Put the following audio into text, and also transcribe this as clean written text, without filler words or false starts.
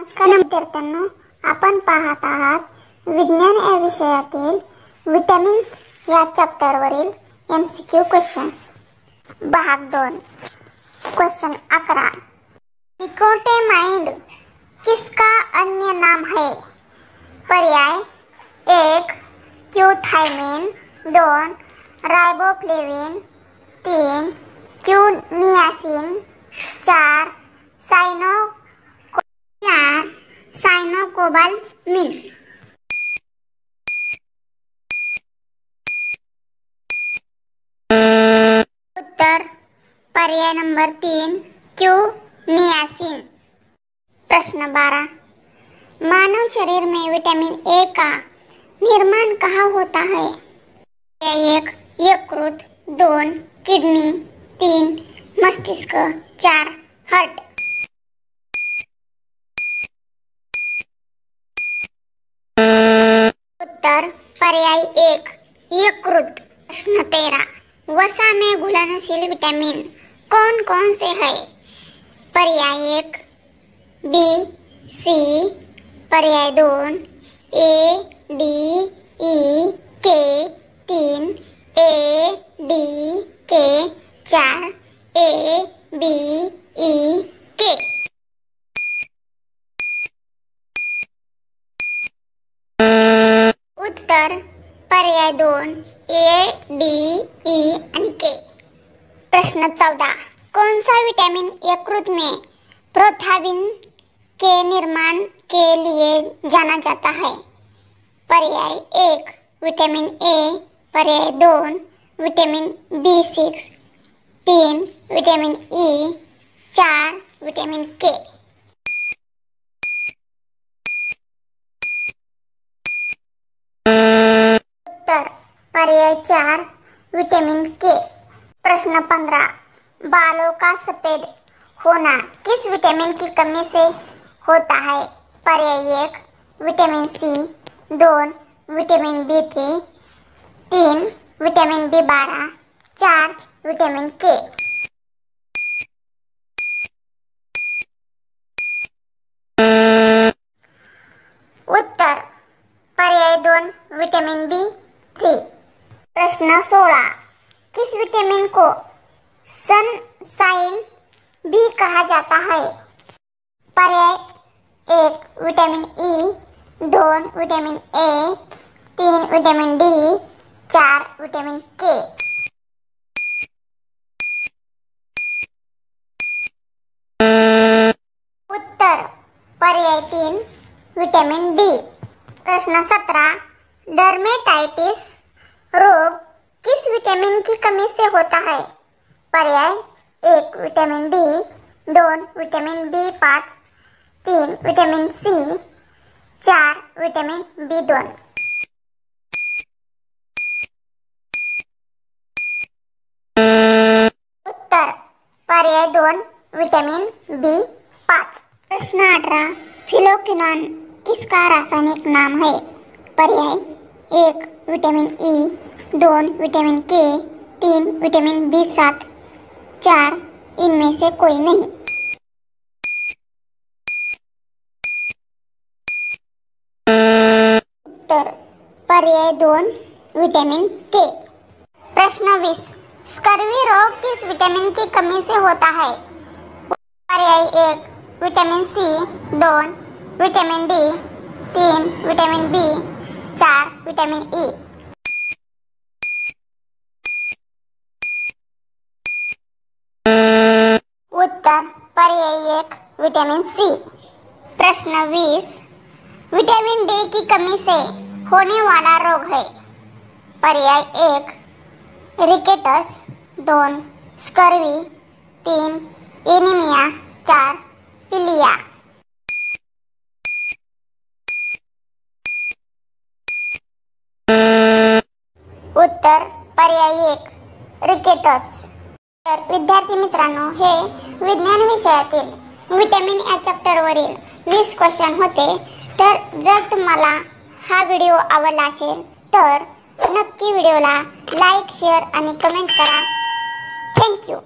नमस्कार विद्यार्थ्यांनो, आपण पाहत आहात विज्ञान या विषयातील विटामिन्स या चॅप्टरवरील MCQ क्वेश्चन्स भाग 2। क्वेश्चन 11, निकोटिनामाइड किसका अन्य नाम है? पर्याय 1 क्यूथायमिन, 2 राइबोफ्लेविन, 3 क्यूनियासिन, 4 साइनोकोबालामिन। उत्तर पर्याय नंबर 3 क्यूनियासिन। प्रश्न 12, मानव शरीर में विटामिन ए का निर्माण कहाँ होता है? पर्याय 1 यकृत, 2 किडनी, 3 मस्तिष्क, 4 हार्ट। उत्तर पर्याय 1 यकृत। प्रश्न 13, वसा में घुलनशील विटामिन कौन कौन से है? पर्याय 1 बी सी, पर्याय 2 A D E K, 3 A D K, 4 A B E K. उत्तर पर्याय 2 ए डी ई आणि के। प्रश्न 14, कौन सा विटामिन यकृत में प्रोथाम्बिन के निर्माण के लिए जाना जाता है? पर्याय 1 विटामिन ए, पर्याय 2 vitamin B6, 3 vitamin E, 4 vitamin K. उत्तर पर्याय 4 विटामिन के। प्रश्न 15, बालों का सफेद होना किस विटामिन की कमी से होता है? पर्याय 1 vitamin C, 2 vitamin B3, 3 vitamin B12, 4 vitamin K. उत्तर पर्याय 2 विटामिन B3। प्रश्न 16, किस विटामिन को सनशाइन भी कहा जाता है? पर्याय 1 vitamin E, 2 vitamin A, 3 vitamin D, 4 vitamin K. उत्तर पर्याय 3 विटामिन डी। प्रश्न 17, डर्मेटाइटिस रोग किस विटामिन की कमी से होता है? पर्याय 1 vitamin D, 2 vitamin B5, 3 vitamin C, 4 vitamin B2। उत्तर पर्याय 2 विटामिन B5। प्रश्न 18, फिलोक्विनोन किसका रासायनिक नाम है? पर्याय 1 विटामिन ई, 2 विटामिन के, 3 विटामिन B7, 4 इनमें से कोई नहीं। उत्तर पर्याय 2 विटामिन के। प्रश्न 20, स्कर्वी रोग किस विटामिन की कमी से होता है? पर्याय 1 vitamin C, 2 vitamin D, 3 vitamin B, 4 vitamin E. उत्तर पर्याय 1 विटामिन सी। प्रश्न 20, विटामिन डी की कमी से होने वाला रोग है? पर्याय 1 रिकेटस, 2 स्कर्वी, 3 एनीमिया, 4 पीलिया। उत्तर पर्याय 1 रिकेटस। तर विद्यार्थी मित्रांनो, हे विज्ञान विषयातील विटामिन या चॅप्टरवरील 20 क्वेश्चन होते। तर जर तुम्हाला हा व्हिडिओ आवडला असेल तर नक्की व्हिडिओला लाईक, शेअर आणि कमेंट करा। थँक्यू।